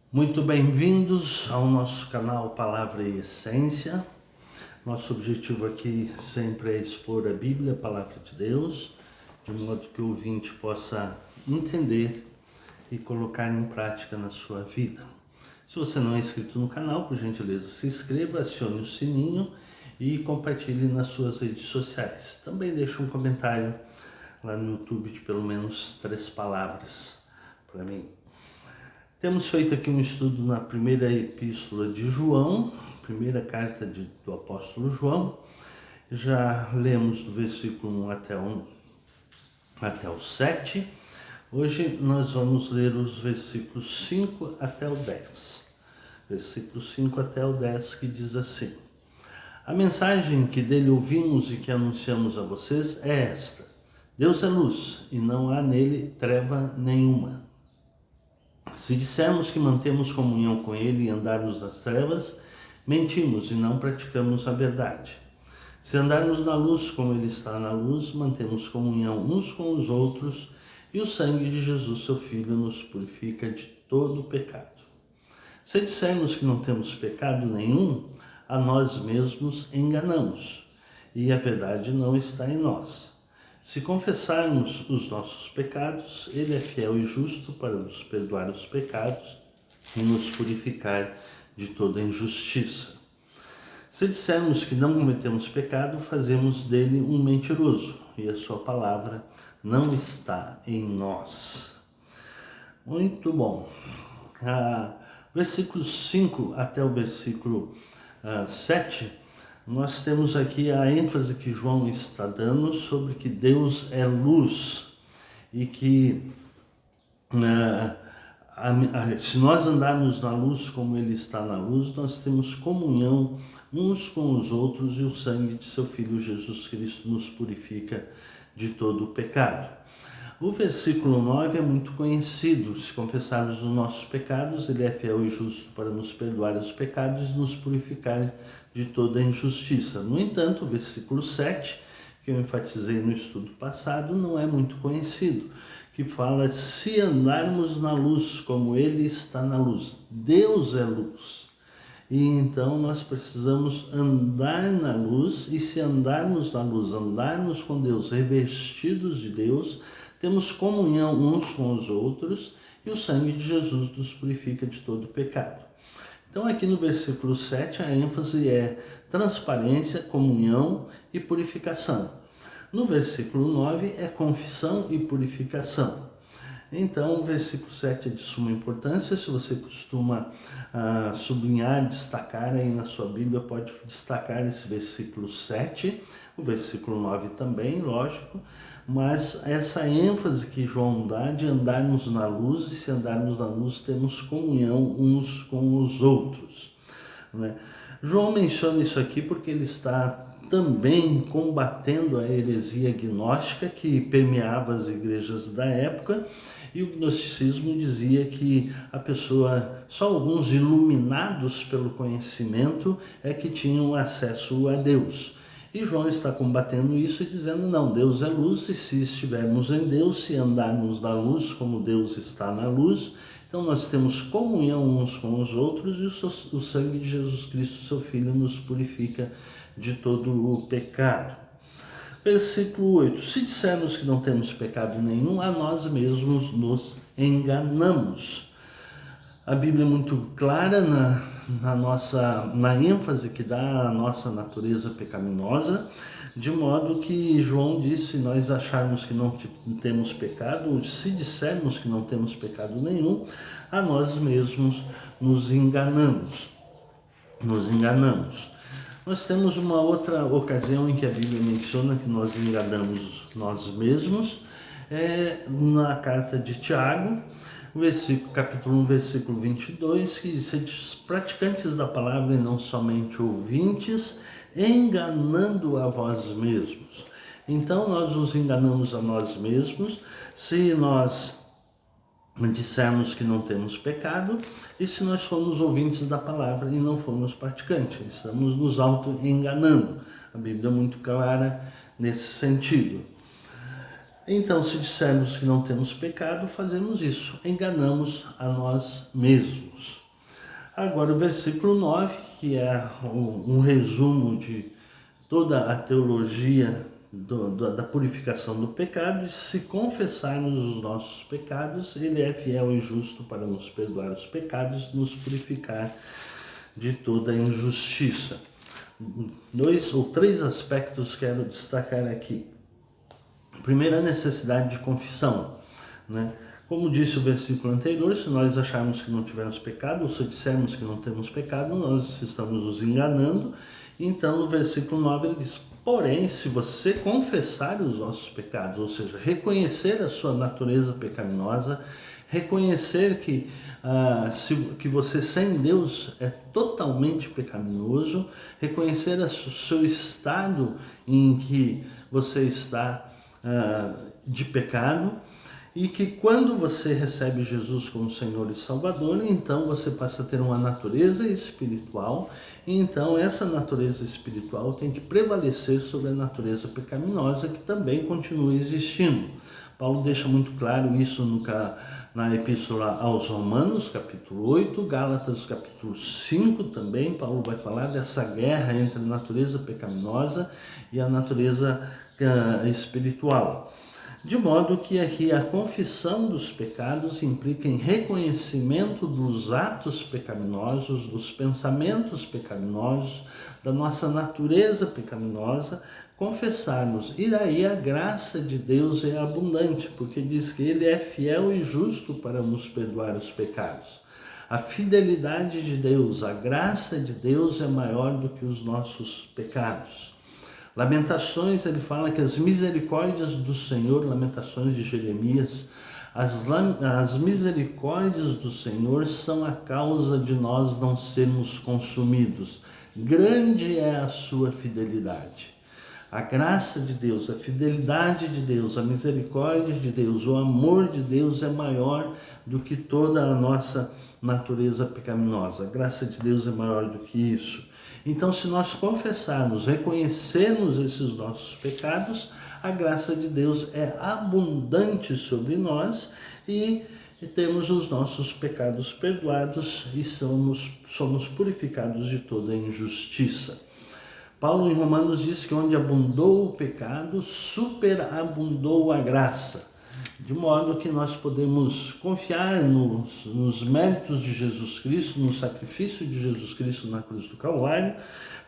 Muito bem-vindos ao nosso canal Palavra e Essência. Nosso objetivo aqui sempre é expor a Bíblia, a Palavra de Deus, de modo que o ouvinte possa entender e colocar em prática na sua vida. Se você não é inscrito no canal, por gentileza, se inscreva, acione o sininho e compartilhe nas suas redes sociais. Também deixe um comentário lá no YouTube de pelo menos 3 palavras para mim. Temos feito aqui um estudo na primeira epístola de João, primeira carta do apóstolo João. Já lemos do versículo 1 até o 7. Hoje nós vamos ler os versículos 5 até o 10. Versículo 5 até o 10, que diz assim: A mensagem que dele ouvimos e que anunciamos a vocês é esta: Deus é luz e não há nele treva nenhuma. Se dissermos que mantemos comunhão com Ele e andarmos nas trevas, mentimos e não praticamos a verdade. Se andarmos na luz como Ele está na luz, mantemos comunhão uns com os outros e o sangue de Jesus, seu Filho, nos purifica de todo pecado. Se dissermos que não temos pecado nenhum, a nós mesmos enganamos e a verdade não está em nós. Se confessarmos os nossos pecados, Ele é fiel e justo para nos perdoar os pecados e nos purificar de toda injustiça. Se dissermos que não cometemos pecado, fazemos dele um mentiroso e a sua palavra não está em nós. Muito bom. Versículos 5 até o versículo 7, nós temos aqui a ênfase que João está dando sobre que Deus é luz e que se nós andarmos na luz como Ele está na luz, nós temos comunhão uns com os outros e o sangue de seu Filho Jesus Cristo nos purifica de todo o pecado. O versículo 9 é muito conhecido. Se confessarmos os nossos pecados, Ele é fiel e justo para nos perdoar os pecados e nos purificar de toda injustiça. No entanto, o versículo 7, que eu enfatizei no estudo passado, não é muito conhecido, que fala: se andarmos na luz como Ele está na luz. Deus é luz. E então nós precisamos andar na luz, e se andarmos na luz, andarmos com Deus, revestidos de Deus, temos comunhão uns com os outros e o sangue de Jesus nos purifica de todo o pecado. Então aqui no versículo 7 a ênfase é transparência, comunhão e purificação. No versículo 9 é confissão e purificação. Então o versículo 7 é de suma importância. Se você costuma sublinhar, destacar aí na sua Bíblia, pode destacar esse versículo 7, o versículo 9 também, lógico, mas essa ênfase que João dá de andarmos na luz, e se andarmos na luz temos comunhão uns com os outros, né? João menciona isso aqui porque ele está também combatendo a heresia gnóstica que permeava as igrejas da época, e o gnosticismo dizia que a pessoa, só alguns iluminados pelo conhecimento é que tinham acesso a Deus. E João está combatendo isso e dizendo: não, Deus é luz, e se estivermos em Deus, se andarmos na luz como Deus está na luz, então nós temos comunhão uns com os outros, e o sangue de Jesus Cristo, seu Filho, nos purifica de todo o pecado. Versículo 8. Se dissermos que não temos pecado nenhum, a nós mesmos nos enganamos. A Bíblia é muito clara na ênfase que dá à nossa natureza pecaminosa, de modo que João disse: se nós acharmos que não temos pecado, ou se dissermos que não temos pecado nenhum, a nós mesmos nos enganamos. Nós temos uma outra ocasião em que a Bíblia menciona que nós enganamos nós mesmos, na carta de Tiago, capítulo 1, versículo 22, que diz: praticantes da palavra e não somente ouvintes, enganando a vós mesmos. Então nós nos enganamos a nós mesmos se nós dissermos que não temos pecado, e se nós formos ouvintes da palavra e não formos praticantes, estamos nos auto-enganando. A Bíblia é muito clara nesse sentido. Então, se dissermos que não temos pecado, fazemos isso, enganamos a nós mesmos. Agora, o versículo 9, que é um resumo de toda a teologia da purificação do pecado: se confessarmos os nossos pecados, Ele é fiel e justo para nos perdoar os pecados e nos purificar de toda injustiça. 2 ou 3 aspectos quero destacar aqui. Primeiro, a necessidade de confissão, né? Como disse o versículo anterior, se nós acharmos que não tivermos pecado, ou se dissermos que não temos pecado, nós estamos nos enganando. Então, no versículo 9 ele diz: porém, se você confessar os vossos pecados, ou seja, reconhecer a sua natureza pecaminosa, reconhecer que você sem Deus é totalmente pecaminoso, reconhecer o seu estado em que você está de pecado, e que quando você recebe Jesus como Senhor e Salvador, então você passa a ter uma natureza espiritual, e então essa natureza espiritual tem que prevalecer sobre a natureza pecaminosa, que também continua existindo. Paulo deixa muito claro isso na Epístola aos Romanos, capítulo 8, Gálatas, capítulo 5 também. Paulo vai falar dessa guerra entre a natureza pecaminosa e a natureza espiritual. De modo que aqui a confissão dos pecados implica em reconhecimento dos atos pecaminosos, dos pensamentos pecaminosos, da nossa natureza pecaminosa, confessarmos. E daí a graça de Deus é abundante, porque diz que Ele é fiel e justo para nos perdoar os pecados. A fidelidade de Deus, a graça de Deus é maior do que os nossos pecados. Lamentações, ele fala que as misericórdias do Senhor, Lamentações de Jeremias, as misericórdias do Senhor são a causa de nós não sermos consumidos. Grande é a sua fidelidade. A graça de Deus, a fidelidade de Deus, a misericórdia de Deus, o amor de Deus é maior do que toda a nossa natureza pecaminosa. A graça de Deus é maior do que isso. Então, se nós confessarmos, reconhecermos esses nossos pecados, a graça de Deus é abundante sobre nós e temos os nossos pecados perdoados e somos purificados de toda injustiça. Paulo em Romanos diz que onde abundou o pecado, superabundou a graça. De modo que nós podemos confiar nos méritos de Jesus Cristo, no sacrifício de Jesus Cristo na cruz do Calvário,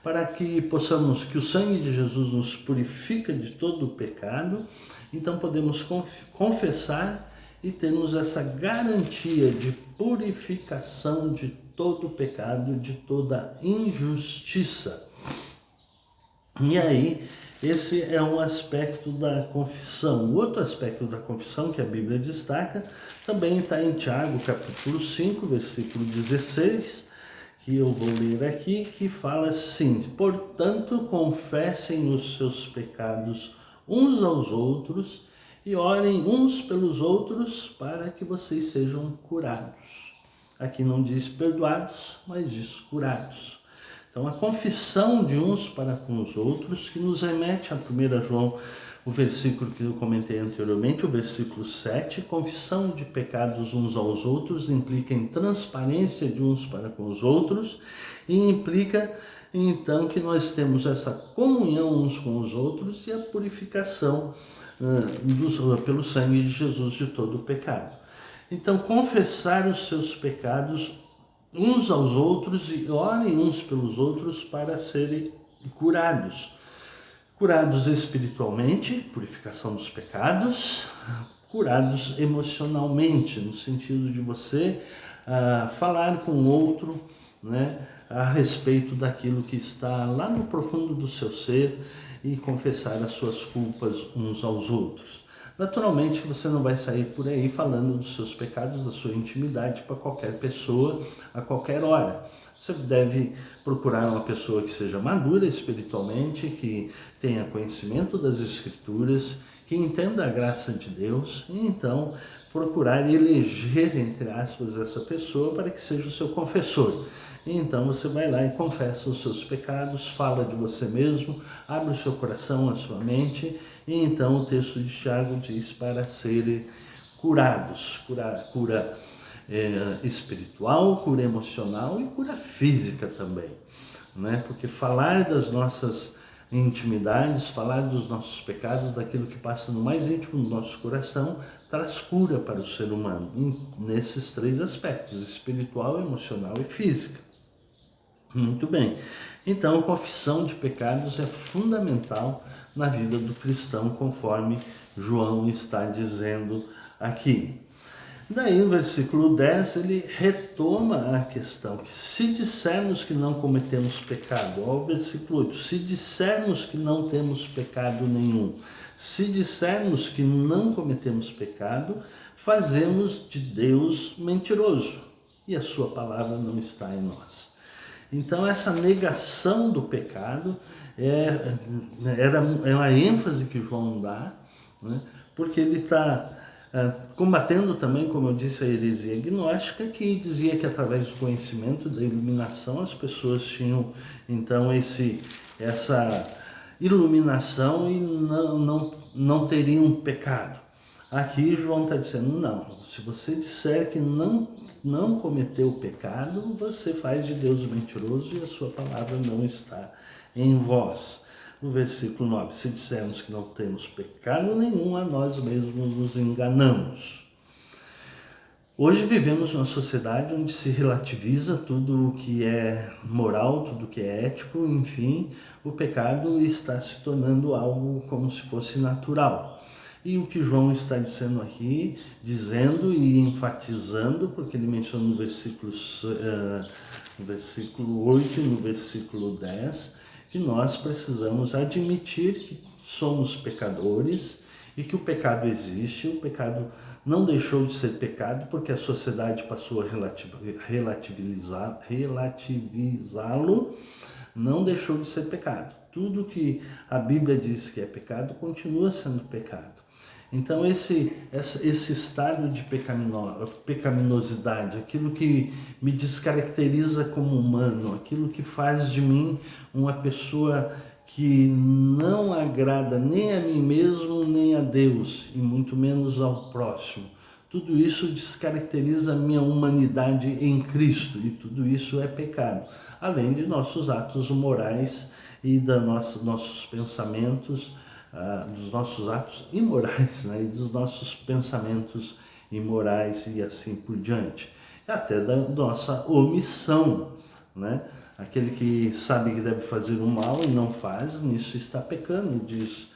para que possamos, que o sangue de Jesus nos purifica de todo o pecado. Então podemos confessar e termos essa garantia de purificação de todo o pecado, de toda injustiça. E aí, esse é um aspecto da confissão. O outro aspecto da confissão que a Bíblia destaca também está em Tiago, capítulo 5, versículo 16, que eu vou ler aqui, que fala assim: portanto, confessem os seus pecados uns aos outros e orem uns pelos outros para que vocês sejam curados. Aqui não diz perdoados, mas diz curados. Então, a confissão de uns para com os outros, que nos remete a 1 João, o versículo que eu comentei anteriormente, o versículo 7, confissão de pecados uns aos outros implica em transparência de uns para com os outros e implica, então, que nós temos essa comunhão uns com os outros e a purificação pelo sangue de Jesus de todo o pecado. Então, confessar os seus pecados uns aos outros e orem uns pelos outros para serem curados. Curados espiritualmente, purificação dos pecados, curados emocionalmente, no sentido de você falar com o outro, né, a respeito daquilo que está lá no profundo do seu ser e confessar as suas culpas uns aos outros. Naturalmente, você não vai sair por aí falando dos seus pecados, da sua intimidade para qualquer pessoa, a qualquer hora. Você deve procurar uma pessoa que seja madura espiritualmente, que tenha conhecimento das Escrituras, que entenda a graça de Deus, e então procurar eleger, entre aspas, essa pessoa para que seja o seu confessor. E então você vai lá e confessa os seus pecados, fala de você mesmo, abre o seu coração, a sua mente, e então o texto de Tiago diz para serem curados, cura espiritual, cura emocional e cura física também, né? Porque falar das nossas intimidades, falar dos nossos pecados, daquilo que passa no mais íntimo do nosso coração, traz cura para o ser humano, nesses três aspectos, espiritual, emocional e física. Muito bem, então a confissão de pecados é fundamental na vida do cristão, conforme João está dizendo aqui. Daí no versículo 10 ele retoma a questão, que se dissermos que não cometemos pecado, ó, o versículo 8, se dissermos que não temos pecado nenhum, se dissermos que não cometemos pecado, fazemos de Deus mentiroso, e a sua palavra não está em nós. Então essa negação do pecado é uma ênfase que João dá, né? Porque ele está combatendo também, como eu disse, a heresia gnóstica, que dizia que através do conhecimento, da iluminação, as pessoas tinham então essa iluminação e não teriam pecado. Aqui João está dizendo, não, se você disser que não cometeu pecado, você faz de Deus mentiroso e a sua palavra não está em vós. No versículo 9, se dissermos que não temos pecado nenhum, a nós mesmos nos enganamos. Hoje vivemos numa sociedade onde se relativiza tudo o que é moral, tudo o que é ético, enfim, o pecado está se tornando algo como se fosse natural. E o que João está dizendo aqui, dizendo e enfatizando, porque ele menciona no versículo 8 e no versículo 10, que nós precisamos admitir que somos pecadores e que o pecado existe. O pecado não deixou de ser pecado porque a sociedade passou a relativizá-lo, não deixou de ser pecado. Tudo que a Bíblia diz que é pecado continua sendo pecado. Então esse estado de pecaminosidade, aquilo que me descaracteriza como humano, aquilo que faz de mim uma pessoa que não agrada nem a mim mesmo, nem a Deus, e muito menos ao próximo. Tudo isso descaracteriza a minha humanidade em Cristo, e tudo isso é pecado, além de nossos atos morais e nossos pensamentos, dos nossos atos imorais, né? E dos nossos pensamentos imorais e assim por diante. E até da nossa omissão, né? Aquele que sabe que deve fazer o mal e não faz, nisso está pecando, diz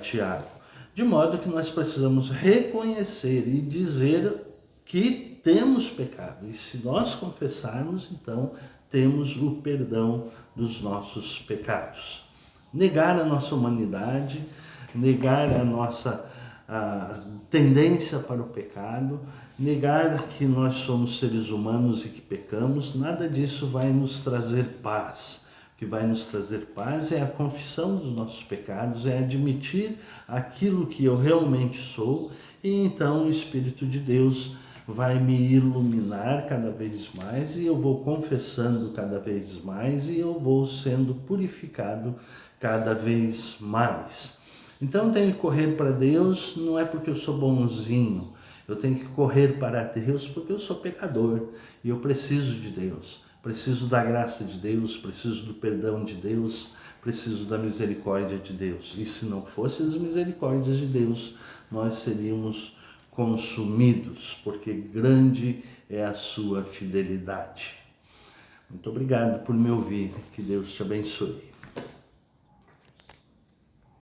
Tiago. De modo que nós precisamos reconhecer e dizer que temos pecado. E se nós confessarmos, então temos o perdão dos nossos pecados. Negar a nossa humanidade, negar a nossa tendência para o pecado, negar que nós somos seres humanos e que pecamos, nada disso vai nos trazer paz. O que vai nos trazer paz é a confissão dos nossos pecados, é admitir aquilo que eu realmente sou, e então o Espírito de Deus vai me iluminar cada vez mais e eu vou confessando cada vez mais e eu vou sendo purificado cada vez mais. Então eu tenho que correr para Deus, não é porque eu sou bonzinho, eu tenho que correr para Deus porque eu sou pecador e eu preciso de Deus, preciso da graça de Deus, preciso do perdão de Deus, preciso da misericórdia de Deus. E se não fossem as misericórdias de Deus, nós seríamos consumidos, porque grande é a sua fidelidade. Muito obrigado por me ouvir, que Deus te abençoe.